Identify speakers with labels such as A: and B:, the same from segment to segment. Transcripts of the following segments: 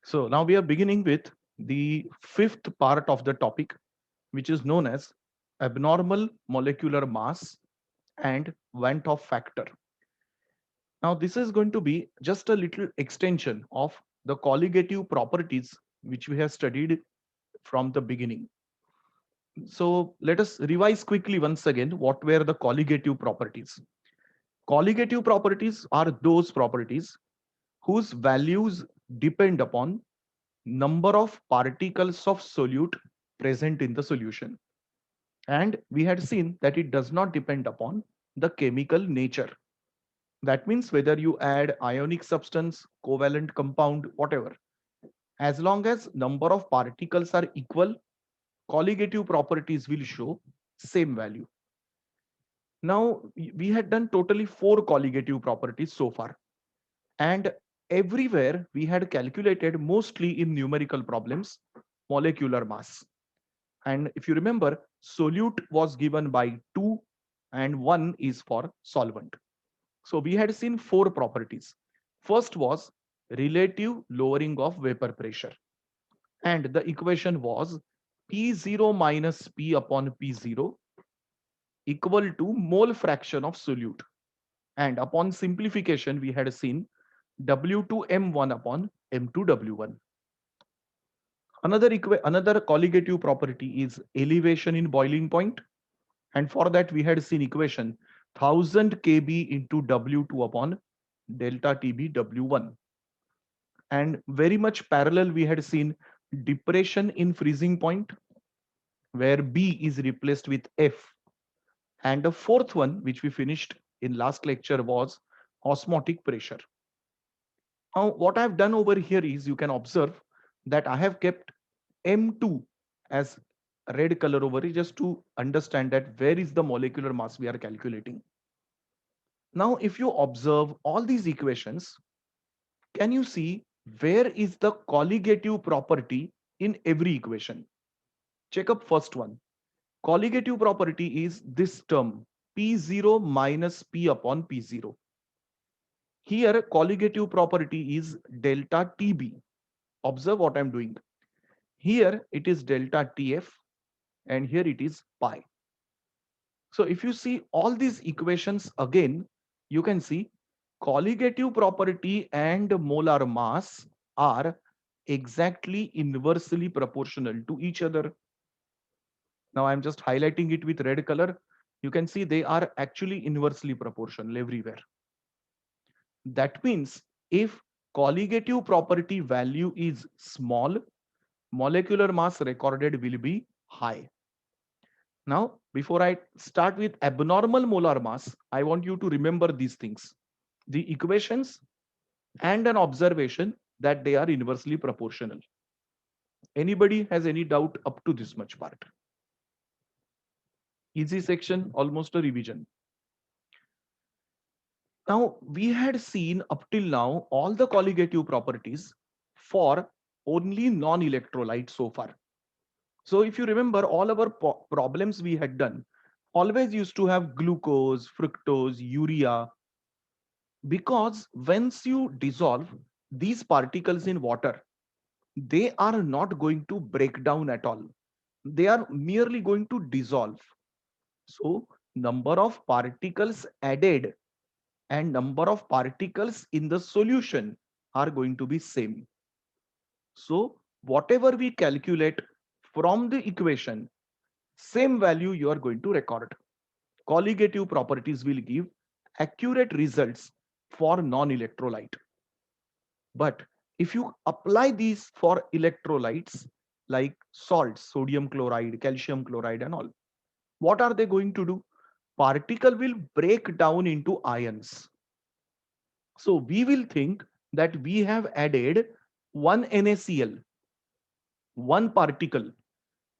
A: So now we are beginning with the fifth part of the topic, which is known as abnormal molecular mass and Van 't Hoff factor. Now this is going to be just a little extension of the colligative properties which we have studied from the beginning. So let us revise quickly once again what were the colligative properties. Colligative properties are those properties whose values depend upon number of particles of solute present in the solution. And we had seen that it does not depend upon the chemical nature. That means whether you add ionic substance, covalent compound, whatever, as long as number of particles are equal, colligative properties will show same value. Now, we had done totally four colligative properties so far. And everywhere we had calculated mostly in numerical problems, molecular mass. And if you remember, solute was given by 2 and 1 is for solvent. So we had seen four properties. First was relative lowering of vapor pressure. And the equation was P0 minus P upon P0 equal to mole fraction of solute. And upon simplification, we had seen W2M1 upon M2W1. Another colligative property is elevation in boiling point. And for that, we had seen equation 1000 kb into W2 upon delta TB W1. And very much parallel, we had seen depression in freezing point, where B is replaced with F. And the fourth one, which we finished in last lecture, was osmotic pressure. Now, what I've done over here is you can observe that I have kept M2 as red color over here just to understand that where is the molecular mass we are calculating. Now, if you observe all these equations, can you see where is the colligative property in every equation? Check up first one. Colligative property is this term P0 minus P upon P0. Here, colligative property is delta TB. Observe what I'm doing. Here it is delta TF and here it is pi. So if you see all these equations again, you can see colligative property and molar mass are exactly inversely proportional to each other. Now I'm just highlighting it with red color. You can see they are actually inversely proportional everywhere. That means if colligative property value is small, molecular mass recorded will be high. Now, before I start with abnormal molar mass, I want you to remember these things. The equations and an observation that they are inversely proportional. Anybody has any doubt up to this much part? Easy section, almost a revision. Now, we had seen up till now all the colligative properties for only non-electrolyte so far. So if you remember all our problems we had done, always used to have glucose, fructose, urea, because once you dissolve these particles in water, they are not going to break down at all. They are merely going to dissolve. So number of particles added and number of particles in the solution are going to be same. So whatever we calculate from the equation, same value you are going to record. Colligative properties will give accurate results for non-electrolyte. But if you apply these for electrolytes like salts, sodium chloride, calcium chloride and all, what are they going to do? Particle will break down into ions. So we will think that we have added one NaCl, one particle.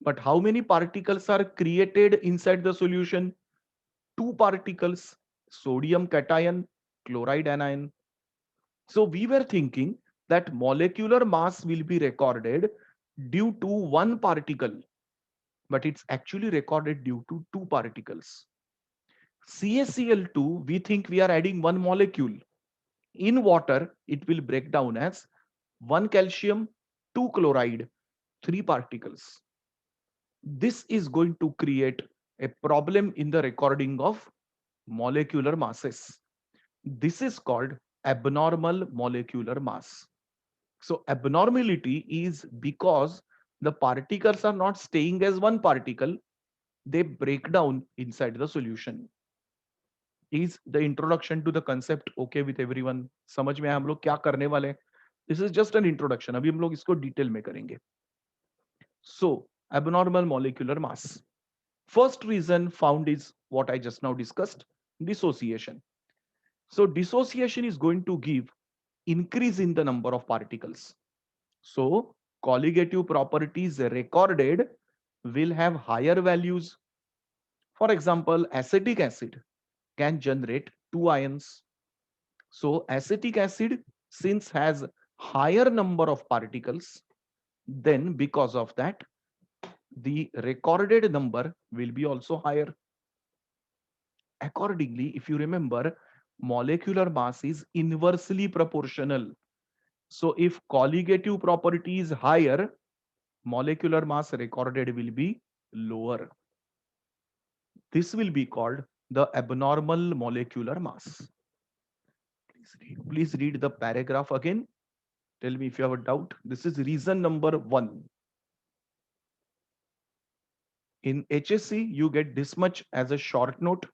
A: But how many particles are created inside the solution? Two particles, sodium cation, chloride anion. So we were thinking that molecular mass will be recorded due to one particle, but it's actually recorded due to two particles. CaCl2, we think we are adding one molecule. In water, it will break down as 1 calcium, 2 chloride, 3 particles. This is going to create a problem in the recording of molecular masses. This is called abnormal molecular mass. So abnormality is because the particles are not staying as one particle, they break down inside the solution. Is the introduction to the concept okay with everyone? समझ में आया हम लोग क्या करने वाले हैं? This is just an introduction. अभी हम लोग इसको डिटेल में करेंगे. So abnormal molecular mass. First reason found is what I just now discussed, dissociation. So dissociation is going to give increase in the number of particles. So colligative properties recorded will have higher values. For example, acetic acid can generate 2 ions. So acetic acid, since has higher number of particles, then because of that, the recorded number will be also higher. Accordingly, if you remember, molecular mass is inversely proportional. So if colligative property is higher, molecular mass recorded will be lower. This will be called the abnormal molecular mass. Please read the paragraph again. Tell me if you have a doubt. This is reason number 1. In HSC, you get this much as a short note.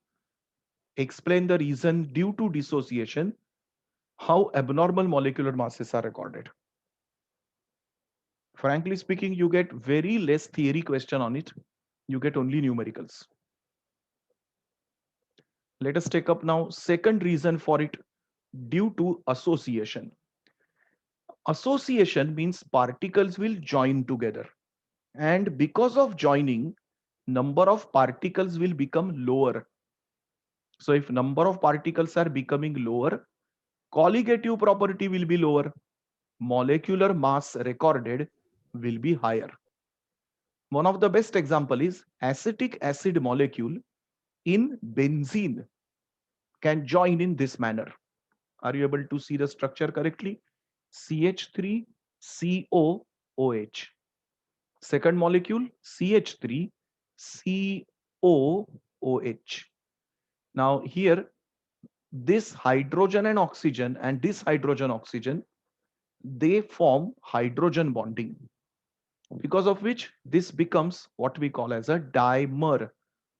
A: Explain the reason due to dissociation, how abnormal molecular masses are recorded. Frankly speaking, you get very less theory question on it. You get only numericals. Let us take up now second reason for it, due to association. Association means particles will join together. And because of joining, number of particles will become lower. So if number of particles are becoming lower, colligative property will be lower. Molecular mass recorded will be higher. One of the best example is acetic acid molecule in benzene can join in this manner. Are you able to see the structure correctly? CH3 COOH. Second molecule CH3 COOH. Now here this hydrogen and this hydrogen oxygen, they form hydrogen bonding, because of which this becomes what we call as a dimer,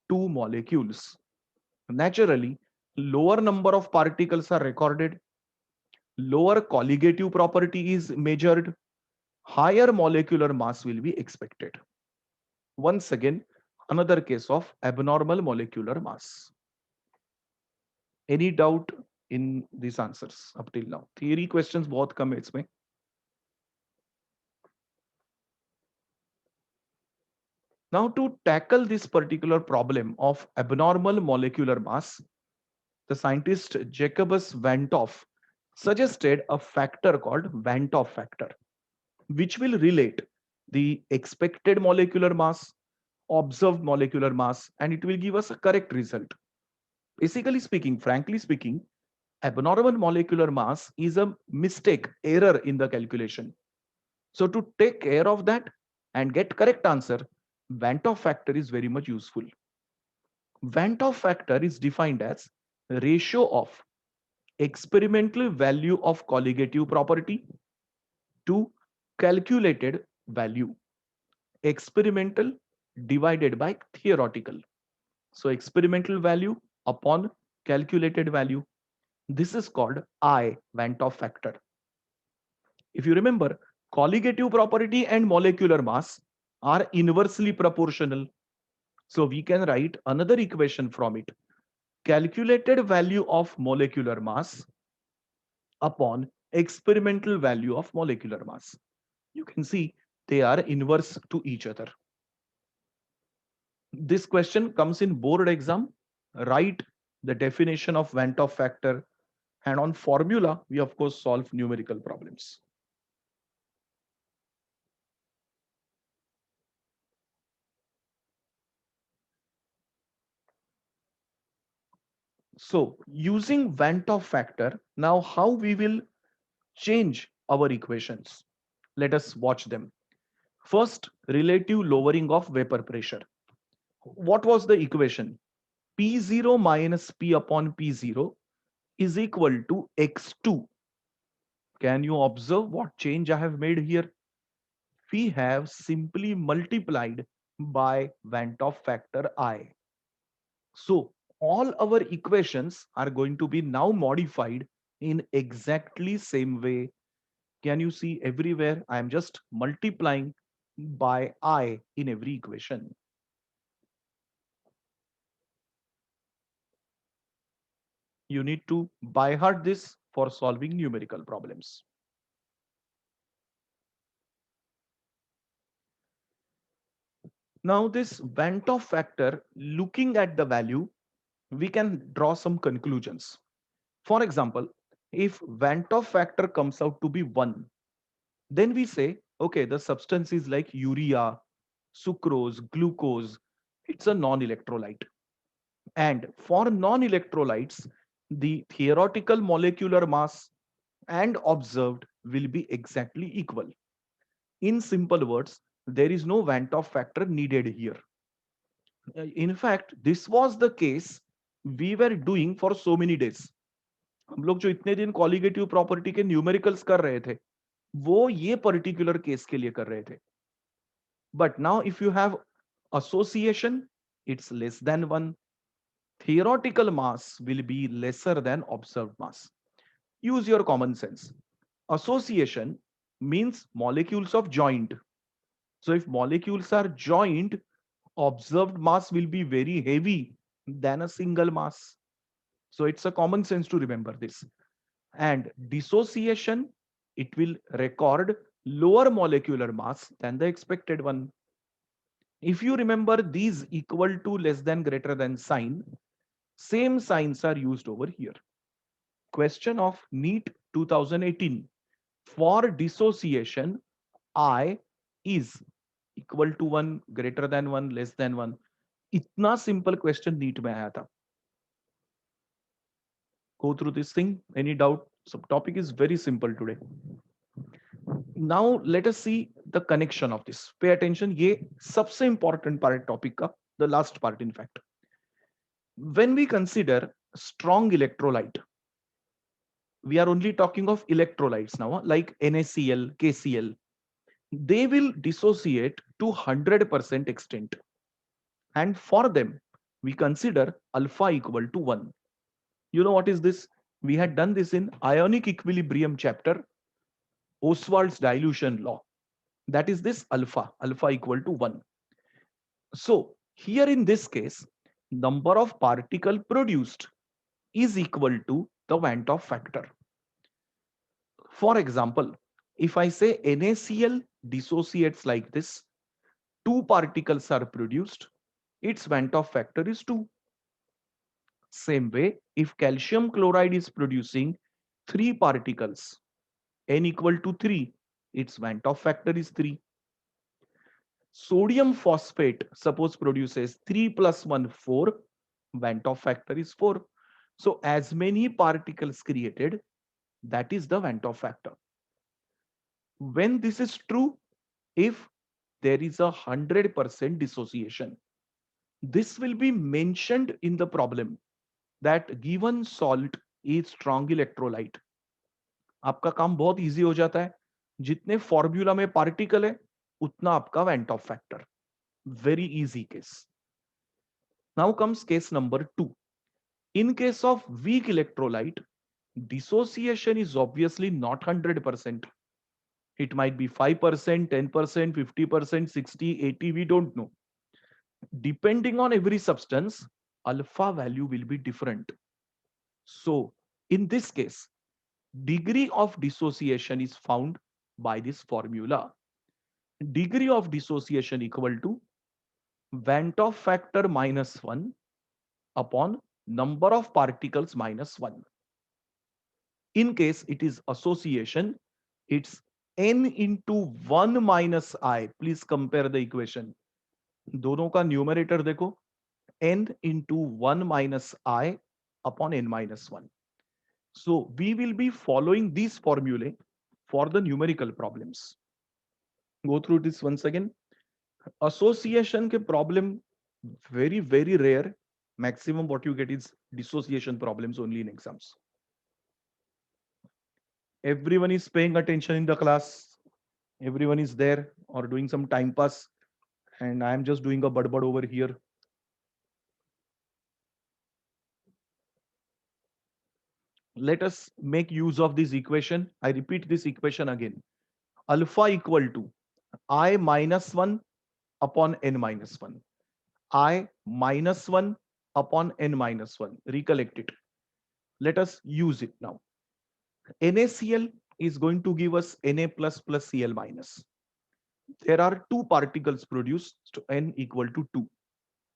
A: two molecules. Naturally, lower number of particles are recorded, lower colligative property is measured, higher molecular mass will be expected. Once again, another case of abnormal molecular mass. Any doubt in these answers up till now? Theory questions बहुत कम है इसमें. Now to tackle this particular problem of abnormal molecular mass, the scientist Jacobus Van 't Hoff suggested a factor called Van 't Hoff factor, which will relate the expected molecular mass, observed molecular mass, and it will give us a correct result. Basically speaking, frankly speaking, abnormal molecular mass is a mistake, error in the calculation. So to take care of that and get correct answer, Van 't Hoff factor is very much useful. Van 't Hoff factor is defined as ratio of experimental value of colligative property to calculated value. Experimental divided by theoretical. So experimental value upon calculated value. This is called I Van 't Hoff factor. If you remember, colligative property and molecular mass are inversely proportional. So we can write another equation from it. Calculated value of molecular mass upon experimental value of molecular mass. You can see they are inverse to each other. This question comes in board exam. Write the definition of Van 't Hoff factor, and on formula, we of course solve numerical problems. So using Van 't Hoff factor, now how we will change our equations. Let us watch them. First, relative lowering of vapor pressure. What was the equation? P0 minus P upon P0 is equal to X2. Can you observe what change I have made here? We have simply multiplied by Van 't Hoff factor I. So all our equations are going to be now modified in exactly same way. Can you see everywhere? I am just multiplying by I in every equation. You need to by heart this for solving numerical problems. Now this Van 't Hoff factor, looking at the value, we can draw some conclusions. For example, if Van 't Hoff factor comes out to be 1, then we say, okay, the substance is like urea, sucrose, glucose. It's a non-electrolyte. And for non-electrolytes, the theoretical molecular mass and observed will be exactly equal. In simple words, there is no Van 't Hoff factor needed here. In fact, this was the case we were doing for so many days. हम लोग जो इतने दिन colligative property के numericals कर रहे थे वो ये पर्टिकुलर केस के लिए कर रहे थे. But now if you have association, it's less than 1. Theoretical mass will be lesser than observed mass. Use your common sense. Association means molecules of joint. So if molecules are joined, observed mass will be very heavy than a single mass. So it's a common sense to remember this. And dissociation, it will record lower molecular mass than the expected one. If you remember these equal to, less than, greater than sign, same signs are used over here. Question of NEET 2018. For dissociation, I is equal to 1, greater than 1, less than 1. इतना simple question NEET में आया था. Go through this thing. Any doubt? So topic is very simple today. Now let us see the connection of this. Pay attention. ये सबसे important part topic का, the last part in fact. When we consider strong electrolyte, we are only talking of electrolytes now, like NaCl, KCl. They will dissociate to 100% extent. And for them, we consider alpha equal to 1. You know what is this? We had done this in ionic equilibrium chapter, Ostwald's dilution law. That is this alpha equal to 1. So here in this case, number of particle produced is equal to the Van 't Hoff factor. For example, if I say NaCl dissociates like this, 2 particles are produced, its Van 't Hoff factor is 2. Same way, if calcium chloride is producing 3 particles, N equal to 3, its Van 't Hoff factor is 3. Sodium phosphate, suppose produces 3 plus 1, 4, Van 't Hoff factor is 4. So as many particles created, that is the Van 't Hoff factor. When this is true, if there is 100% dissociation, this will be mentioned in the problem that given salt is strong electrolyte. आपका काम बहुत easy हो जाता है. जितने formula में particle है उतना आपका Van 't Hoff factor. Very easy case. Now comes case number 2. In case of weak electrolyte, dissociation is obviously not 100%. It might be 5%, 10%, 50%, 60, 80, we don't know. Depending on every substance, alpha value will be different. So in this case, degree of dissociation is found by this formula. Degree of dissociation equal to Van 't Hoff factor minus 1 upon number of particles minus 1. In case it is association, it's n into 1 minus I. Please compare the equation. दोनों का numerator देखो, n into 1 minus I upon n minus 1. So we will be following these formulae for the numerical problems. Go through this once again. Association ke problem very rare. Maximum what you get is dissociation problems only in exams. Everyone is paying attention in the class. Everyone is there or doing some time pass, and I am just doing a budbud over here. Let us make use of this equation. I repeat this equation again. Alpha equal to I minus 1 upon n minus 1. I minus 1 upon n minus 1. Recollect it. Let us use it now. NaCl is going to give us Na plus plus Cl minus. There are two particles produced, so n equal to 2.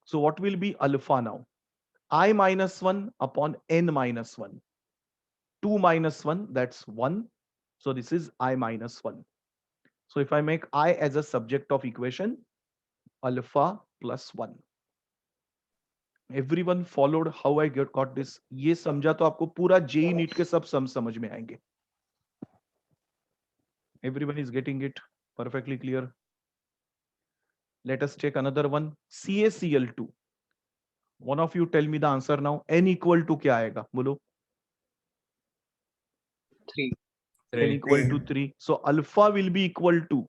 A: So what will be alpha now? I minus 1 upon n minus 1. 2 minus 1, that's 1. So this is I minus 1. So if I make I as a subject of equation, alpha plus 1. Everyone followed how I got this. ये समझा तो आपको पूरा JEE NEET के सब समझ में आएंगे. Everyone is getting it perfectly clear. Let us take another one. CaCl2. One of you tell me the answer now. N equal to क्या आएगा? बोलो.
B: 3.
A: N equal to 3. So alpha will be equal to.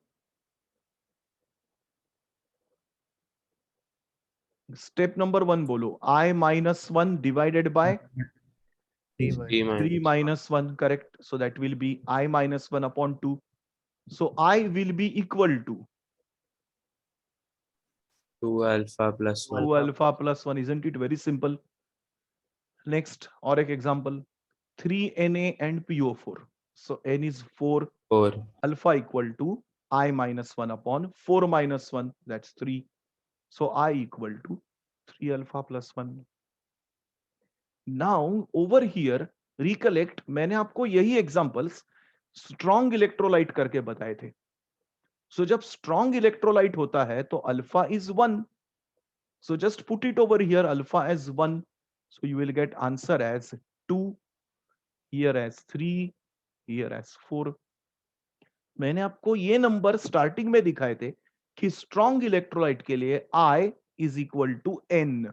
A: Step number 1 बोलो. I minus 1 divided by 3 minus 1. Correct. So that will be I minus 1 upon 2. So I will be equal to
B: 2 alpha plus 1.
A: 2 alpha plus 1. Isn't it very simple? Next, or an example. 3 Na and PO4. So N is 4.
B: 4.
A: Alpha equal to I minus 1 upon 4 minus 1. That's 3. So I equal to 3 alpha plus 1. Now over here, recollect, मैंने आपको यही examples strong electrolyte करके बताए थे. So जब strong electrolyte होता है तो alpha is 1. So just put it over here, alpha as 1. So you will get answer as 2, here as 3, here as 4. मैंने आपको ये नंबर स्टार्टिंग में दिखाए थे कि स्ट्रॉन्ग इलेक्ट्रोलाइट के लिए I is equal to N.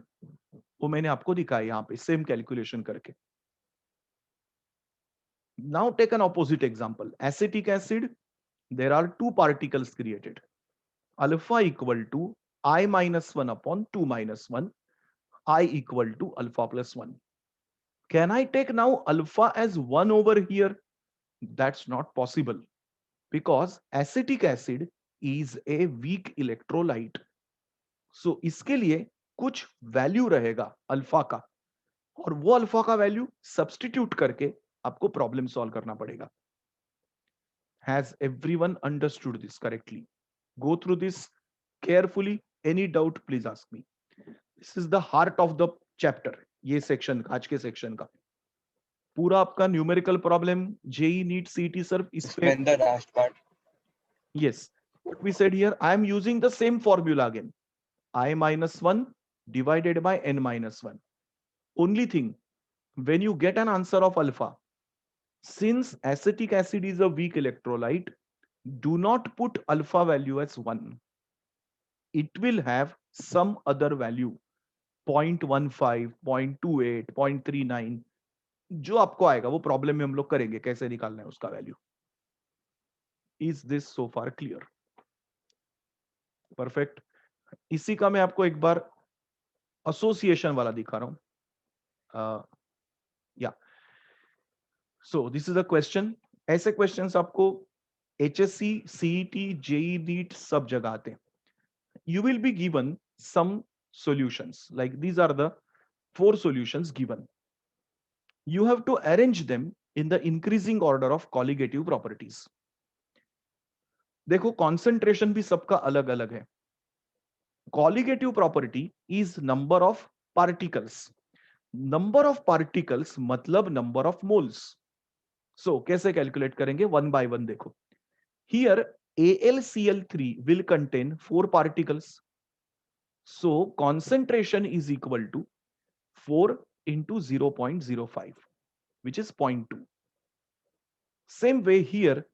A: वो मैंने आपको दिखाया यहाँ पे सेम कैलकुलेशन करके. Now take an opposite example. Acetic acid, there are two particles created. Alpha equal to I minus 1 upon 2 minus 1. I equal to alpha plus 1. Can I take now alpha as 1 over here? That's not possible because acetic acid is a weak electrolyte. So इसके लिए कुछ value रहेगा alpha का और वो alpha का value substitute करके आपको प्रॉब्लम सॉल्व करना पड़ेगा. Has everyone understood this correctly? Go through this carefully. Any doubt, please ask me. This is the heart of the chapter. ये सेक्शन आज के सेक्शन का पूरा आपका न्यूमेरिकल प्रॉब्लम जेई नीट सीटी सर इस पे.
C: the last part.
A: Yes, what we said here, I am using the same formula again. I minus 1 divided by n minus 1. Only thing, when you get an answer of alpha, since acetic acid is a weak electrolyte, do not put alpha value as 1. It will have some other value, 0.15, 0.28, 0.39. जो आपको आएगा वो problem में हम लोग करेंगे कैसे निकालना है उसका value. Is this so far clear? Perfect. इसी का मैं आपको एक बार एसोसिएशन वाला दिखा रहा हूं. या so this is a question. ऐसे क्वेश्चंस आपको HSC, CET, JEE, NEET सब जगह आते हैं. You will be given some solutions. Like these are the 4 solutions given. You have to arrange them in the increasing order of colligative properties. देखो concentration भी सबका अलग अलग है. Colligative property is number of particles. Number of particles मतलब number of moles. So कैसे calculate करेंगे? One by one देखो. Here AlCl3 will contain 4 particles. So concentration is equal to 4 into 0.05, which is 0.2. Same way here,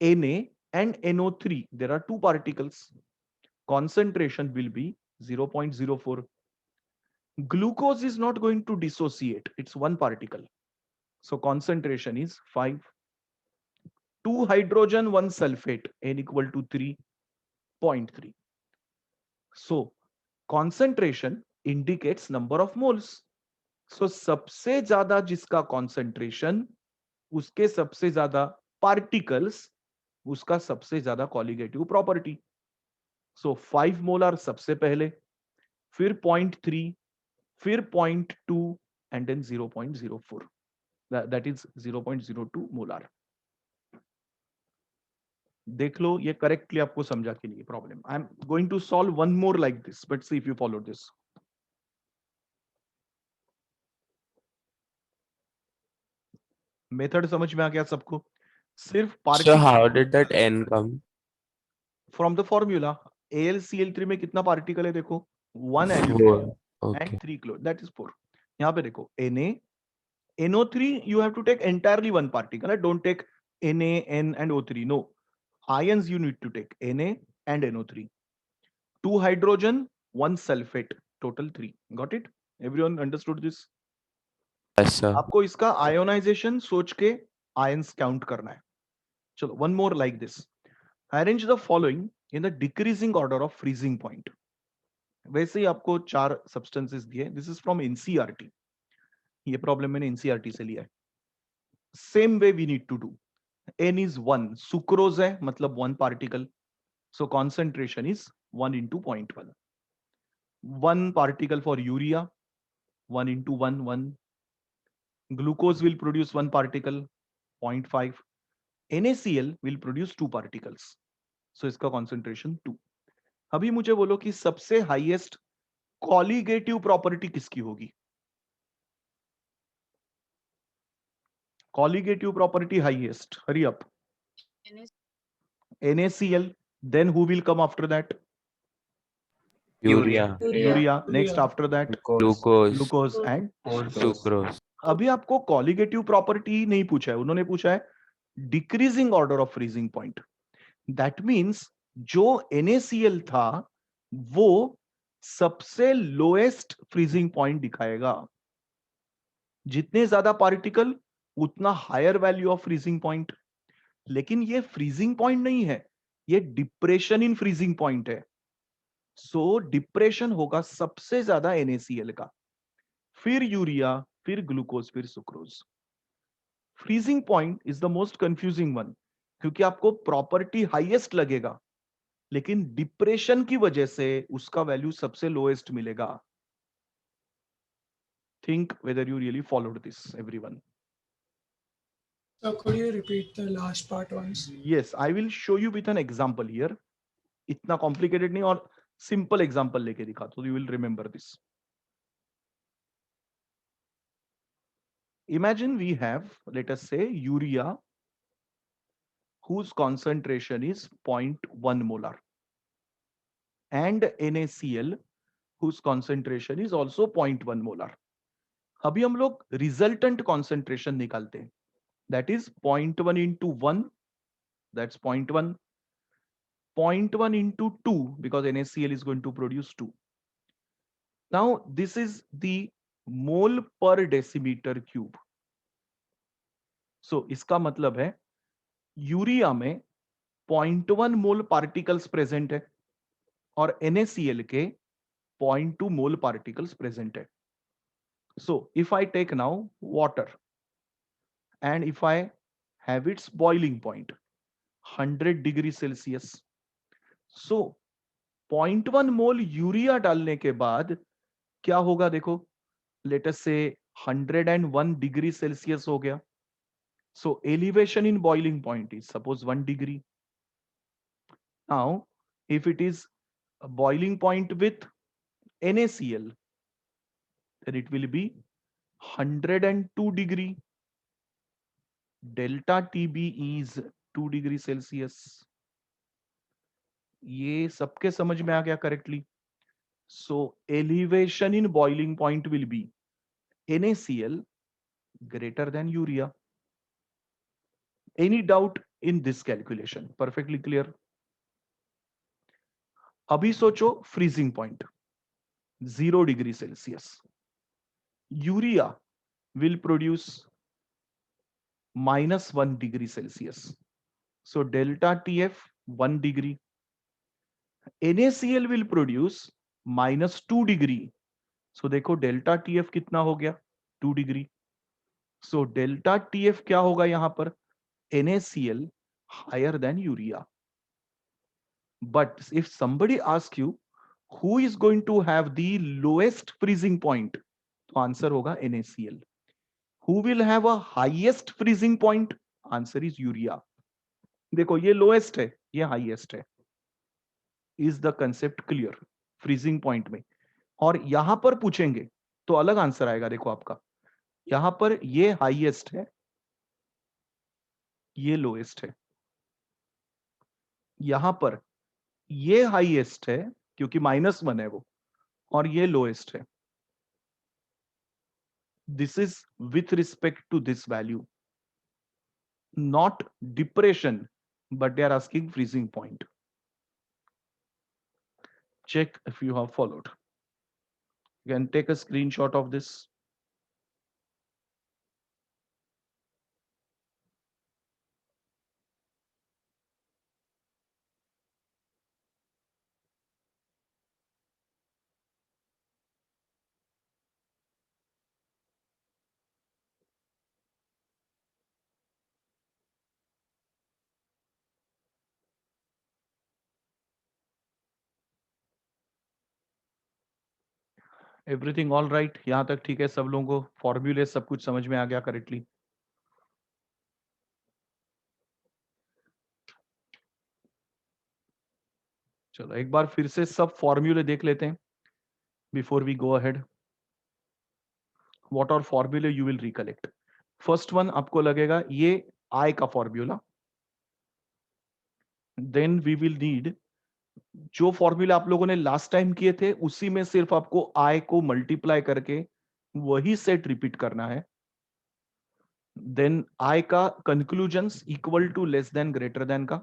A: Na and NO3, there are two particles. Concentration will be 0.04. Glucose is not going to dissociate, it's one particle. So concentration is 5. 2 hydrogen, 1 sulfate, N equal to 3.3. So concentration indicates number of moles. So सबसे ज्यादा जिसका concentration, उसके सबसे ज्यादा particles, उसका सबसे ज्यादा colligative property. So 5 molar सबसे पहले, फिर 0.3, फिर 0.2 and then 0.04. That is 0.02 molar. देख लो ये करेक्टली आपको समझा के लिए problem. I am going to solve one more like this, but see if you follow this. Method समझ में आ गया सबको? सिर्फ
B: So
A: particle
B: how did that N come?
A: From the formula. AlCl3 में कितना पार्टिकल है देखो, 1 aluminium
B: 4.
A: And
B: Okay.
A: 3 chlorine, that is 4. यहाँ पे देखो Na, NO3 you have to take entirely one particle. Don't take Na, N and O3. No. Ions you need to take Na and NO3. 2 hydrogen, 1 sulfate, total 3. Got it? Everyone understood this?
B: Yes, sir.
A: आपको इसका ionisation सोच के ions count करना है. चलो one more like this. Arrange the following in the decreasing order of freezing point. वैसे ही आपको 4 सब्सटेंसेस दिए. This is from NCERT. ये प्रॉब्लम मैंने एनसीईआरटी से लिया है. Same way we need to do. N is 1. Sucrose है मतलब 1 particle. So concentration is 1 into 0.1. 1 particle for urea, 1 into 1, 1. Glucose will produce 1 particle, 0.5. NaCl will produce 2 particles. So इसका concentration 2. अभी मुझे बोलो कि सबसे हाईएस्ट कॉलिगेटिव प्रॉपर्टी किसकी होगी? Colligative property highest. Hurry up. NaCl. Then who will come after that?
B: Urea.
A: Urea. Next after that,
B: Glucose.
A: glucose and
B: Sucrose.
A: अभी आपको कॉलिगेटिव प्रॉपर्टी नहीं पूछा है, उन्होंने पूछा है decreasing order of freezing point. That means जो NaCl था वो सबसे लोएस्ट फ्रीजिंग पॉइंट दिखाएगा. जितने ज्यादा पार्टिकल उतना higher value of freezing point. लेकिन ये फ्रीजिंग पॉइंट नहीं है, ये डिप्रेशन इन फ्रीजिंग पॉइंट है. सो डिप्रेशन होगा सबसे ज्यादा NaCl का, फिर यूरिया, फिर ग्लूकोज, फिर sucrose. Freezing point is the most confusing one, क्योंकि आपको प्रॉपर्टी हाईएस्ट लगेगा लेकिन डिप्रेशन की वजह से उसका वैल्यू सबसे लोएस्ट मिलेगा. Think whether you really followed this everyone.
C: So could you repeat the last part once?
A: Yes, I will show you with an example here. इतना कॉम्प्लिकेटेड नहीं, और सिंपल एग्जांपल लेके दिखा तो you will remember this. Imagine we have, let us say, urea whose concentration is 0.1 molar and NaCl whose concentration is also 0.1 molar. अभी हम लोग resultant concentration निकालते हैं. That is 0.1 into 1, that's 0.1. 0.1 into 2, because NaCl is going to produce 2. Now this is the mole per decimeter cube. So इसका मतलब है urea में 0.1 मोल particles present है और NaCl के 0.2 मोल पार्टिकल्स प्रेजेंट है. So if I take now water and if I have its boiling point 100 degree Celsius, so 0.1 mole urea डालने के बाद क्या होगा देखो, let us say 101 degree Celsius हो गया. So elevation in boiling point is suppose 1 degree. Now if it is a boiling point with NaCl, then it will be 102 degree. Delta TB is 2 degree Celsius. ये सबके समझ में आ गया correctly. So elevation in boiling point will be NaCl greater than urea. Any doubt in this calculation. Perfectly clear? अभी सोचो freezing point 0 degree Celsius. Urea will produce -1 degree Celsius. So delta TF 1 degree. NaCl will produce -2 degree. So देखो delta TF कितना हो गया 2 degree. So delta TF क्या होगा यहां पर NaCl higher than urea. But if somebody asks you who is going to have the lowest freezing point, तो answer होगा NaCl. Who will have a highest freezing point? Answer is urea. देखो ये lowest है, ये highest है. Is the concept clear? Freezing point में. और यहां पर पूछेंगे तो अलग आंसर आएगा. देखो आपका यहां पर ये हाईएस्ट है, ये लोएस्ट है. यहां पर ये हाईएस्ट है क्योंकि -1 है वो, और ये लोएस्ट है. This is with respect to this value, not depression, but they are asking freezing point. Check if you have followed. You can take a screenshot of this. Everything all right? यहां तक ठीक है सब लोगों को? फॉर्मूले सब कुछ समझ में आ गया करेक्टली? चलो एक बार फिर से सब फॉर्मूले देख लेते हैं before we go ahead. What are formulae you will recollect? First one आपको लगेगा ये आई का formula. Then we will need जो फॉर्मूला आप लोगों ने लास्ट टाइम किए थे उसी में सिर्फ आपको आई को मल्टीप्लाई करके वही सेट रिपीट करना है. देन आई का conclusions equal to less than greater than का.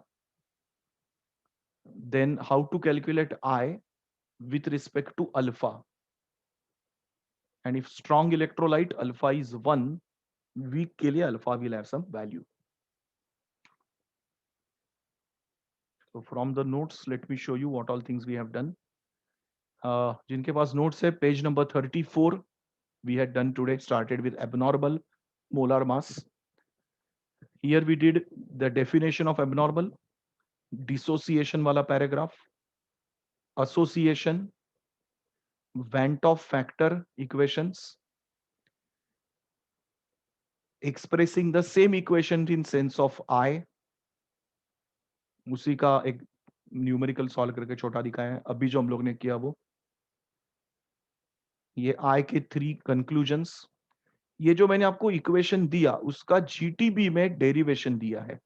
A: Then how to calculate i with respect to alpha, and if strong electrolyte alpha is 1, weak के लिए alpha will have some value. So from the notes let me show you what all things we have done. जिनके पास notes है page number 34 we had done today, started with abnormal molar mass. Here we did the definition of abnormal, dissociation वाला paragraph, association, Van't Hoff factor equations, expressing the same equation in sense of I, उसी का एक numerical solve करके छोटा दिखाया है. अभी जो हम लोग ने किया वो ये आई के 3 कंक्लूजन्स. ये जो मैंने आपको इक्वेशन दिया उसका जीटीबी में डेरिवेशन दिया है,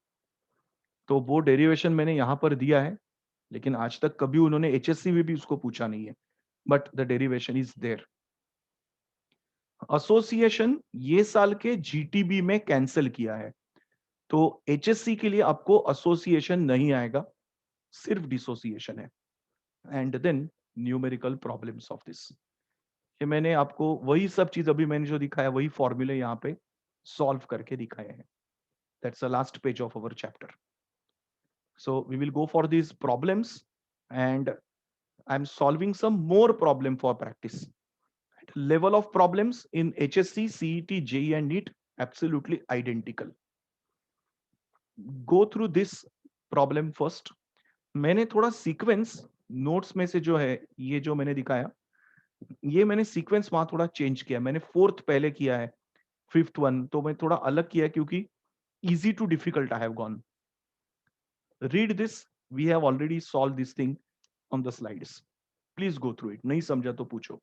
A: तो वो डेरिवेशन मैंने यहां पर दिया है, लेकिन आज तक कभी उन्होंने एचएससी में भी उसको पूछा नहीं है, but the derivation is there. Association ये साल के जीटीबी में कैंसिल किया है, तो एचएससी के लिए आपको एसोसिएशन नहीं आएगा, सिर्फ डिसोसिएशन है. And then numerical problems of this. ये मैंने आपको वही सब चीज अभी मैंने जो दिखाया वही फॉर्मूले यहाँ पे सॉल्व करके दिखाए हैं. That's the last page of our chapter. So we will go for these problems and I'm solving some more problem for practice. Level of problems in HSC, CET, JEE and NEET absolutely identical. Go through this problem first. मैंने थोड़ा sequence notes में से जो है ये जो मैंने दिखाया ये मैंने सीक्वेंस वहां थोड़ा चेंज किया. मैंने फोर्थ पहले किया है, फिफ्थ वन तो मैं थोड़ा अलग किया क्योंकि easy to difficult I have gone. Read this, we have already solve this thing on the slides. Please go through it. नहीं समझा तो पूछो.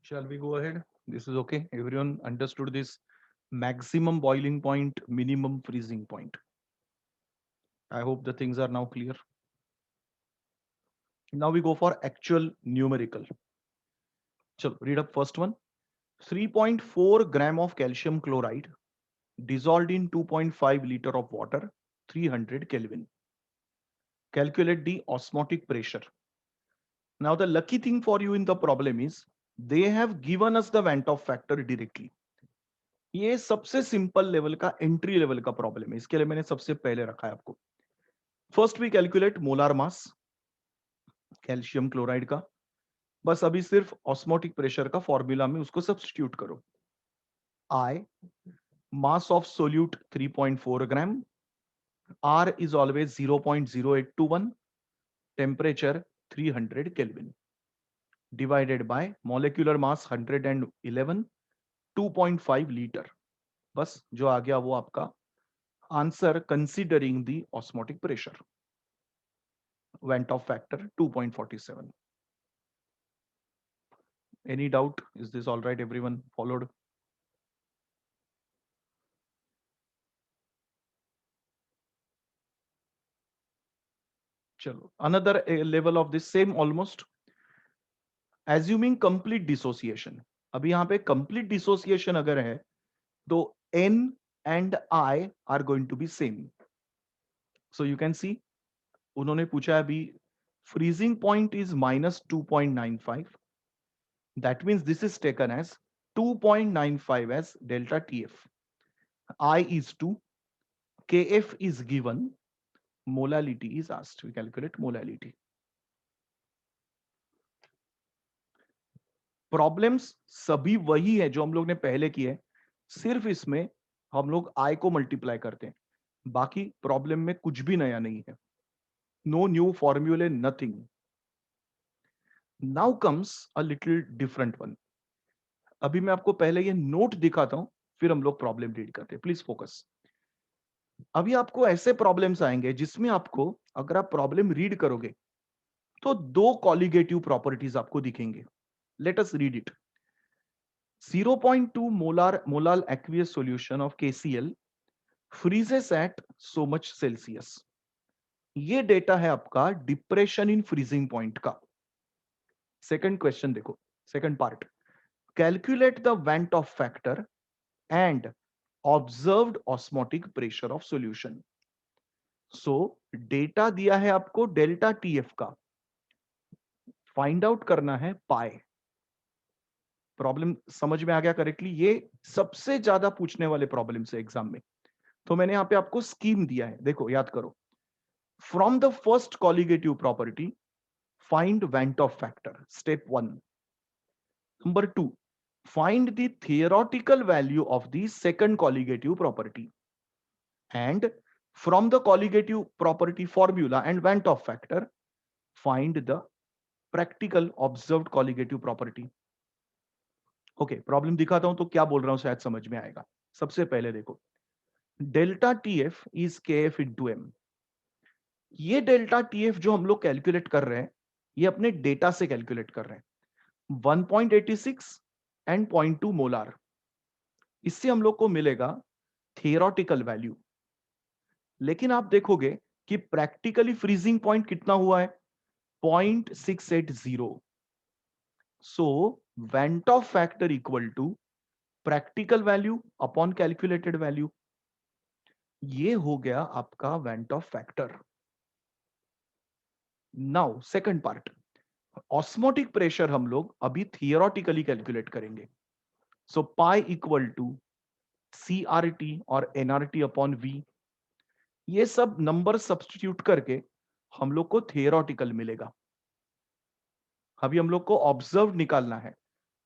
A: Shall we go ahead? This is okay. Everyone understood this maximum boiling point, minimum freezing point. I hope the things are now clear. Now we go for actual numerical. So read up first one. 3.4 gram of calcium chloride dissolved in 2.5 liter of water, 300 Kelvin. Calculate the osmotic pressure. Now the lucky thing for you in the problem is they have given us the Van't Hoff factor directly. ये सबसे simple level का entry level का problem है, इसके लिए मैंने सबसे पहले रखा है आपको. First we calculate molar mass calcium chloride का. बस अभी सिर्फ ऑस्मोटिक प्रेशर का फॉर्मूला में उसको सब्स्टिट्यूट करो. I mass of solute 3.4 gram, R is always 0.0821, temperature 300 Kelvin, divided by molecular mass 111, 2.5 liter. बस जो आ गया वो आपका answer considering the osmotic pressure. Van't Hoff factor 2.47. Any doubt? Is this all right? Everyone followed? Chalo. Another level of this same almost. Assuming complete dissociation. अभी यहाँ पे complete dissociation अगर है तो N and I are going to be same. So you can see उन्होंने पूछा अभी freezing point is minus 2.95. That means this is taken as 2.95 as delta TF. I is 2. KF is given. Molality is asked. We calculate molality. Problems सभी वही है जो हम लोग ने पहले किए, सिर्फ इसमें हम लोग I को मल्टीप्लाई करते हैं. बाकी प्रॉब्लम में कुछ भी नया नहीं है. नो न्यू फॉर्मूले, nothing. Now comes a little different one. अभी मैं आपको पहले ये नोट दिखाता हूं, फिर हम लोग प्रॉब्लम रीड करते हैं. Please focus. अभी आपको ऐसे प्रॉब्लम्स आएंगे जिसमें आपको अगर आप प्रॉब्लम रीड करोगे तो दो कॉलिगेटिव प्रॉपर्टीज आपको दिखेंगे. Let us read it. 0.2 molar aqueous solution of KCl freezes at so much Celsius. ये डेटा है आपका डिप्रेशन इन फ्रीजिंग पॉइंट का. सेकंड क्वेश्चन देखो, second part. Calculate the Van't Hoff factor and observed osmotic pressure of solution. So data दिया है आपको delta TF का, find out करना है पाई. प्रॉब्लम समझ में आ गया करेक्टली? ये सबसे ज्यादा पूछने वाले प्रॉब्लम से एग्जाम में. तो मैंने यहां पे आपको स्कीम दिया है, देखो याद करो. From the first colligative property find Van't Hoff factor, step 1. Number 2, find the theoretical value of the second colligative property, and from the colligative property formula and Van't Hoff factor find the practical observed colligative property. Okay, problem दिखाता हूं तो क्या बोल रहा हूं शायद समझ में आएगा. सबसे पहले देखो, delta TF is KF into M. ये डेल्टा टीएफ जो हम लोग कैलकुलेट कर रहे हैं, ये अपने डेटा से कैलकुलेट कर रहे हैं. 1.86 एंड 0.2 मोलार. इससे हम लोग को मिलेगा थियोरेटिकल वैल्यू. लेकिन आप देखोगे कि प्रैक्टिकली फ्रीजिंग पॉइंट कितना हुआ है, 0.680. So Van't Hoff factor equal to practical value upon calculated value. ये हो गया आपका Van't Hoff factor. Now second part, osmotic pressure हम लोग अभी थियोरेटिकली कैलकुलेट करेंगे. So pi equal to CRT और NRT अपॉन V. ये सब नंबर सब्स्टिट्यूट करके हम लोग को थियोरेटिकल मिलेगा. अभी हम लोग को ऑब्जर्व निकालना है,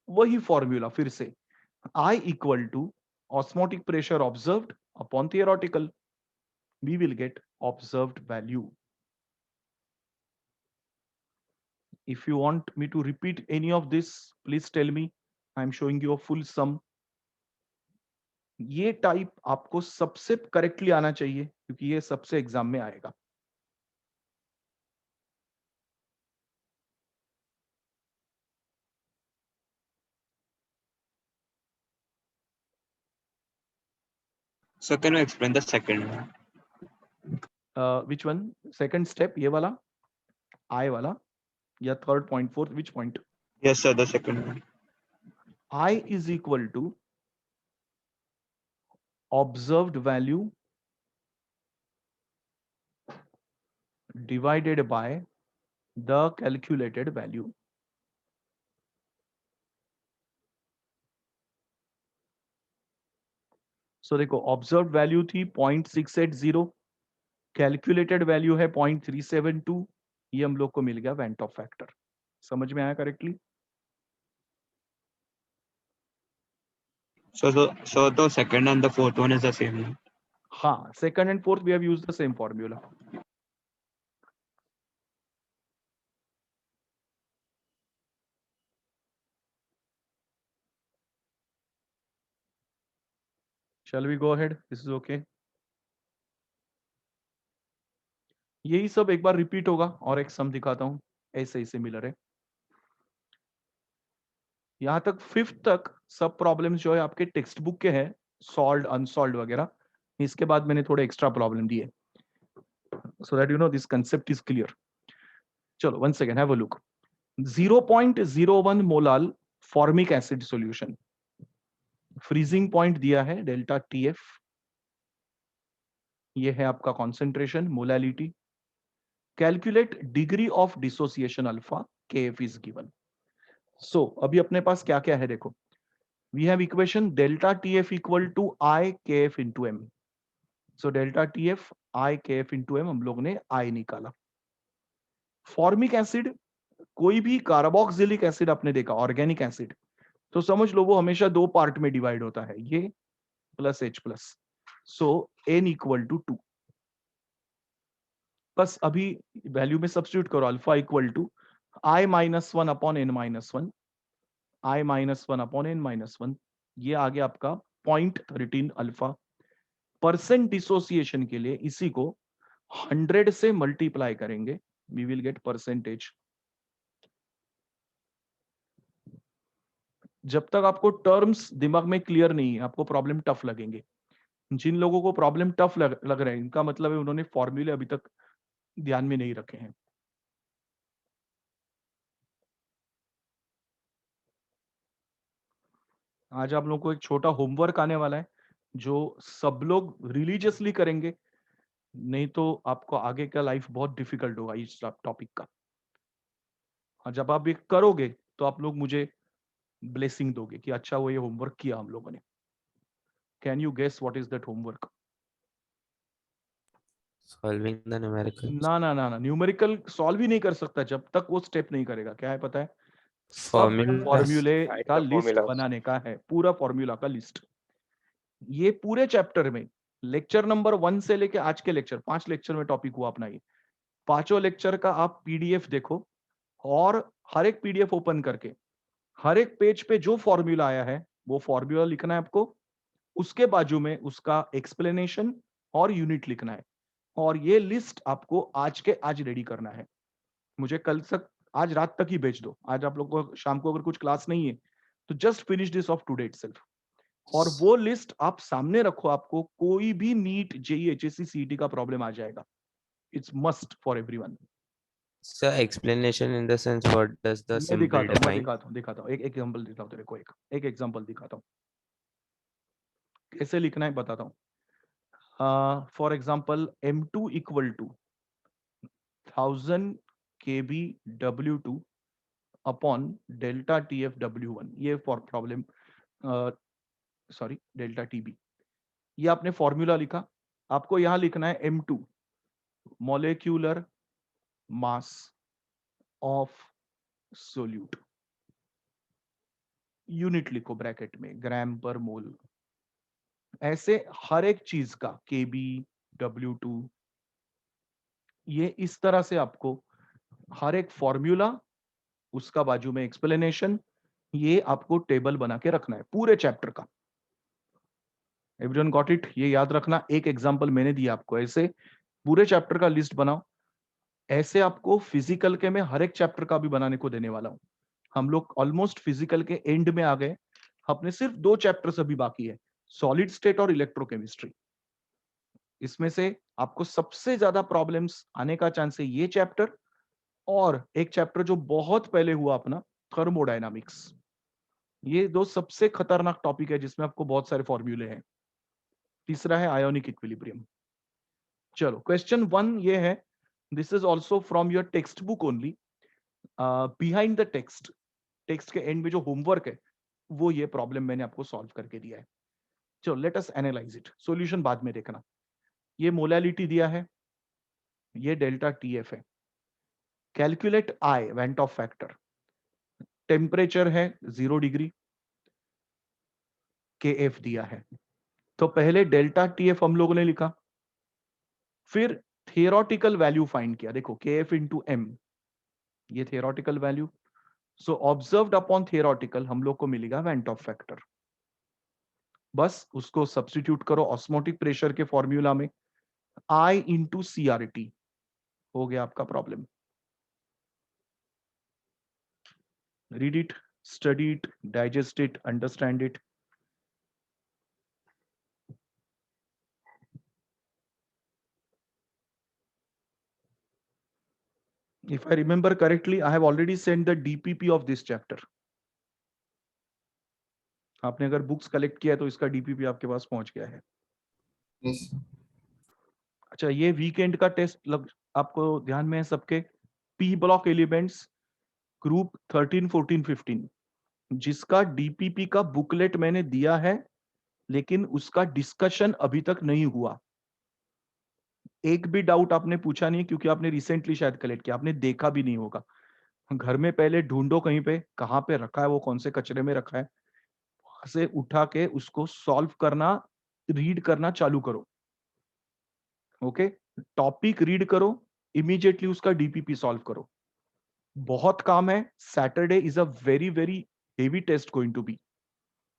A: वही फॉर्मूला फिर से. I equal to osmotic pressure observed upon theoretical. We will get observed value. If you want me to repeat any of this, please tell me. I am showing you a full sum. ये type आपको सबसे correctly आना चाहिए क्योंकि ये सबसे exam में आएगा.
D: So can you explain the second one?
A: Which one? Second step, ये वाला, I वाला, या third point, fourth, which point?
D: Yes, sir, the second one.
A: I is equal to observed value divided by the calculated value. So देखो, observe value थी 0.680, calculated value है 0.372, ये हम लोग को मिल गया वेंट ऑफ फैक्टर। समझ में आया correctly?
D: So the second and the fourth one is the same one.
A: हाँ, second and fourth we have used the same formula. Shall we go ahead? This is okay. यही सब एक बार repeat होगा और एक सम दिखाता हूं, ऐसे ही सिमिलर है। यहां तक फिफ्थ तक सब प्रॉब्लम्स जो है आपके टेक्स्ट बुक के हैं, सॉल्व्ड अनसॉल्व्ड वगैरह। इसके बाद मैंने थोड़े एक्स्ट्रा प्रॉब्लम दिए, so that you know this concept is clear. चलो once again have a look. 0.01 molal formic acid solution, freezing point दिया है डेल्टा टीएफ, ये है आपका concentration molality. Calculate degree of dissociation alpha, KF is given. So अभी अपने पास क्या क्या है देखो, we have equation delta TF equal to i KF into M. So delta TF i KF into M, हम लोग ने आई निकाला। फॉर्मिक एसिड, कोई भी कार्बोक्सिलिक एसिड आपने देखा, ऑर्गेनिक एसिड, तो समझ लो वो हमेशा दो पार्ट में डिवाइड होता है, ये plus H plus. So N equal to 2। बस अभी वैल्यू में सब्स्टिट्यूट करो, alpha equal to I minus one upon N minus one, I minus one upon N minus one, ये आ गया आपका 0.13 अल्फा। परसेंट डिसोसिएशन के लिए इसी को 100 से मल्टीप्लाई करेंगे, वी विल गेट परसेंटेज। जब तक आपको टर्म्स दिमाग में क्लियर नहीं है, आपको प्रॉब्लम टफ लगेंगे। जिन लोगों को प्रॉब्लम टफ लग रहे हैं, इनका मतलब है उन्होंने फॉर्मूले अभी तक ध्यान में नहीं रखे हैं। आज आप लोगों को एक छोटा होमवर्क आने वाला है, जो सब लोग रिलीजियसली करेंगे, नहीं तो आपको आगे का लाइफ बहुत डिफिकल्ट होगा इस टॉपिक का। और जब आप ये करोगे तो आप लोग मुझे ब्लेसिंग दोगे कि अच्छा वो ये होमवर्क किया हम लोगों ने। Can you guess what is that homework?
B: Solving the numerical.
A: ना ना ना ना, न्यूमेरिकल सॉल्व ही नहीं कर सकता जब तक वो स्टेप नहीं करेगा। क्या है पता है? सब
B: Formulas.
A: फॉर्मूले का
E: the
A: लिस्ट
E: formulas.
A: बनाने का है, पूरा फॉर्मूला का लिस्ट। ये पूरे चैप्टर में लेक्चर नंबर 1 से लेके आज के लेक्चर, 5 लेक्चर में टॉपिक हुआ अपना ये। पांचों लेक्चर का आप पीडीएफ देखो, और हर एक पीडीएफ ओपन करके हर एक पेज पे जो फॉर्मूला आया है वो फॉर्मूला लिखना है आपको, उसके बाजू में उसका एक्सप्लेनेशन और यूनिट लिखना है। और ये लिस्ट आपको आज के आज रेडी करना है। मुझे कल तक, आज रात तक ही भेज दो। आज आप लोग को शाम को अगर कुछ क्लास नहीं है तो just finish this of today itself. और वो लिस्ट आप सामने रखो, आपको कोई भी नीट जेईई एचएससी सीईटी का प्रॉब्लम आ जाएगा। It's must for everyone.
B: Sir, explanation in the sense what does the
A: मैं
B: symbol define?
A: दिखाता हूँ एक एग्जांपल देता हूँ तेरे को, एक एग्जांपल दिखाता हूँ कैसे लिखना है, बताता हूँ। For example M2 equal to 1000 kb W2 upon delta TF W1, ये for problem, sorry delta TB। ये आपने फॉर्मूला लिखा, आपको यहां लिखना है M2 molecular mass of solute, unit लिखो ब्रैकेट में ग्राम पर मोल। ऐसे हर एक चीज का KB W2, ये इस तरह से आपको हर एक फॉर्मूला, उसका बाजू में एक्सप्लेनेशन, ये आपको टेबल बना के रखना है पूरे चैप्टर का। Everyone got it? ये याद रखना, एक एग्जांपल मैंने दिया आपको, ऐसे पूरे चैप्टर का लिस्ट बनाओ। ऐसे आपको फिजिकल के में हर एक चैप्टर का भी बनाने को देने वाला हूं। हम लोग ऑलमोस्ट फिजिकल के एंड में आ गए, अपने सिर्फ 2 चैप्टर्स अभी बाकी है, सॉलिड स्टेट और इलेक्ट्रोकेमिस्ट्री। इसमें से आपको सबसे ज्यादा प्रॉब्लम्स आने का चांस है ये चैप्टर, और एक चैप्टर जो बहुत पहले हुआ अपना, थर्मोडायनामिक्स। ये दो सबसे खतरनाक टॉपिक है जिसमें आपको बहुत सारे फॉर्मूले हैं। तीसरा है आयोनिक इक्विलिब्रियम। चलो क्वेश्चन 1 ये है, this is also from your text book only, behind the text, text के एंड में जो होमवर्क है वो ये प्रॉब्लम मैंने आपको सॉल्व करके दिया है। चलो let us analyse it, solution बाद में देखना। ये मोलैलिटी दिया है, ये डेल्टा टीएफ है, calculate I went of factor, temperature है 0 डिग्री, के एफ दिया है। तो पहले डेल्टा टीएफ हम लोगों ने लिखा, फिर थियोरेटिकल वैल्यू फाइंड किया, देखो के एफ इंटू एम, ये थियोरेटिकल वैल्यू, सो ऑब्जर्व्ड अपॉन थियोरेटिकल हम लोग को मिलेगा वेंट ऑफ फैक्टर। बस उसको सब्स्टिट्यूट करो ऑस्मोटिक प्रेशर के फॉर्मूला में, आई इंटू सी आर टी, हो गया आपका problem. Read it, study it, digest it, understand it. If I remember correctly, I have already sent the DPP of this chapter. आपने अगर बुक्स कलेक्ट किया है तो इसका डीपीपी आपके पास पहुंच गया है।
E: Yes.
A: अच्छा, ये वीकेंड का टेस्ट आपको ध्यान में है सबके, पी ब्लॉक एलिमेंट्स ग्रुप 13, 14, 15, जिसका डीपीपी का बुकलेट मैंने दिया है, लेकिन उसका डिस्कशन अभी तक नहीं हुआ। एक भी डाउट आपने पूछा नहीं क्योंकि आपने रिसेंटली शायद कलेक्ट किया, आपने देखा भी नहीं होगा। घर में पहले ढूंढो कहीं पे, कहाँ पे रखा है, वो कौन से कचरे में रखा है, वहां से उठा के उसको सॉल्व करना, रीड करना चालू करो। ओके, टॉपिक रीड करो, इमीडिएटली उसका डीपीपी सॉल्व करो। बहुत काम है। Saturday is a very very heavy test going to be,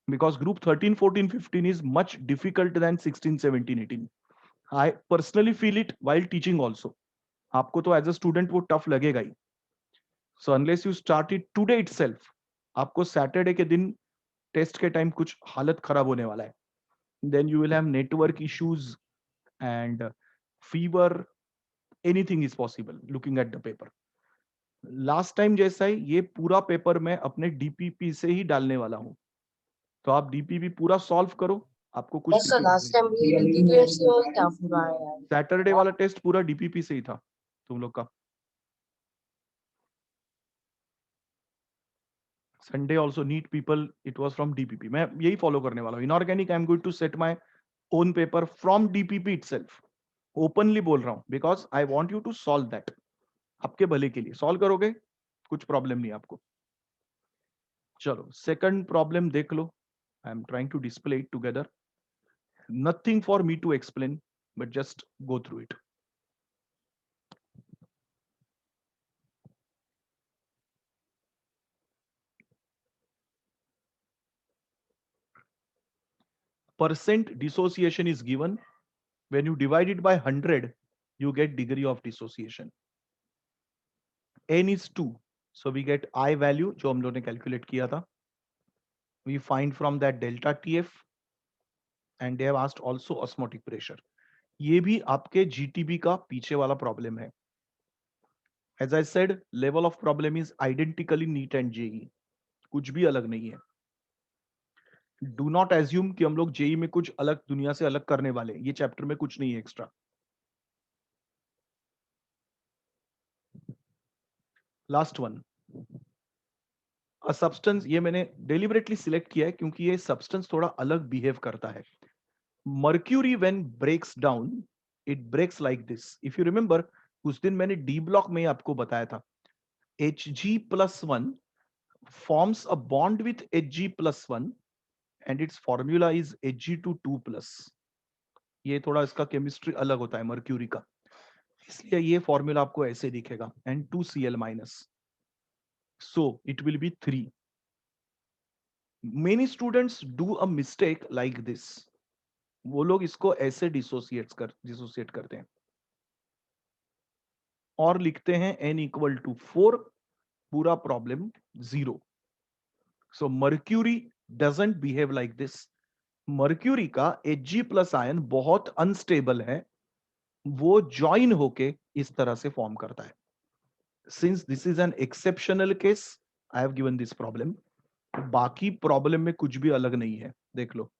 A: because group 13, 14, 15 is much difficult than 16, 17, 18. I personally feel it while teaching also. आपको तो एज अ स्टूडेंट वो tough लगेगा ही। So unless you start it today itself, आपको Saturday के दिन test के time कुछ हालत खराब होने वाला है। Then you will have network issues and fever, anything is possible looking at the paper. Last time जैसा ही ये पूरा पेपर मैं अपने डीपीपी से ही डालने वाला हूं, तो आप डीपीपी पूरा सॉल्व करो, आपको कुछ
F: सर लास्ट टाइम भी डीपीपी से क्या पूरा है यार?
A: सैटरडे वाला टेस्ट पूरा डीपीपी से ही था तुम लोग का। Sunday also NEET people, it was from DPP. मैं यही फॉलो करने वाला हूँ। Inorganic I am going to set my own paper from DPP itself. Openly बोल रहा हूँ because I want you to solve that. आपके भले के लिए सॉल्व करोगे, कुछ प्रॉब्लम नहीं आपको। चलो सेकंड प्रॉब्लम देख लो। I am trying to display it together, nothing for me to explain but just go through it. Percent dissociation is given. When you divide it by 100, you get degree of dissociation. N is 2. So we get I value, जो हम लोगों ने calculate किया था. We find from that delta TF, and they have asked also osmotic pressure. ये भी आपके GTB का पीछे वाला problem है. As I said, level of problem is identically NEET and JEE. कुछ भी अलग नहीं है. Do not assume कि हम लोग JEE में कुछ अलग, दुनिया से अलग करने वाले हैं. ये चैप्टर में कुछ नहीं है extra. Last one, a substance, ये मैंने डेलिबरेटली सिलेक्ट किया है क्योंकि ये सब्सटेंस थोड़ा अलग बिहेव करता है। Mercury when breaks down, it breaks like this. If you remember, उस दिन मैंने डी ब्लॉक में आपको बताया था, Hg+1 forms a bond with Hg+1 and its formula is Hg2 ये थोड़ा इसका केमिस्ट्री अलग होता है मर्क्यूरी का, इसलिए ये फॉर्मूला आपको ऐसे दिखेगा, N2Cl-, so it will be 3. Many students do a mistake like this. वो लोग इसको ऐसे डिसोसिएट करते हैं और लिखते हैं n equal to 4, पूरा problem 0. So mercury doesn't behave like this. Mercury का Hg+ आयन बहुत अनस्टेबल है, वो ज्वाइन होके इस तरह से फॉर्म करता है. Since this is an exceptional case, I have given this problem. बाकी प्रॉब्लम में कुछ भी अलग नहीं है, देख लो.